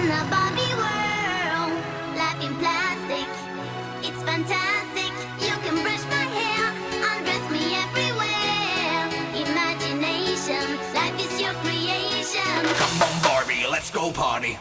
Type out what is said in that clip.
in a Barbie world, life in plastic, it's fantastic. You can brush my hair, undress me everywhere. Imagination, life is your creation. Come on, Barbie, let's go party.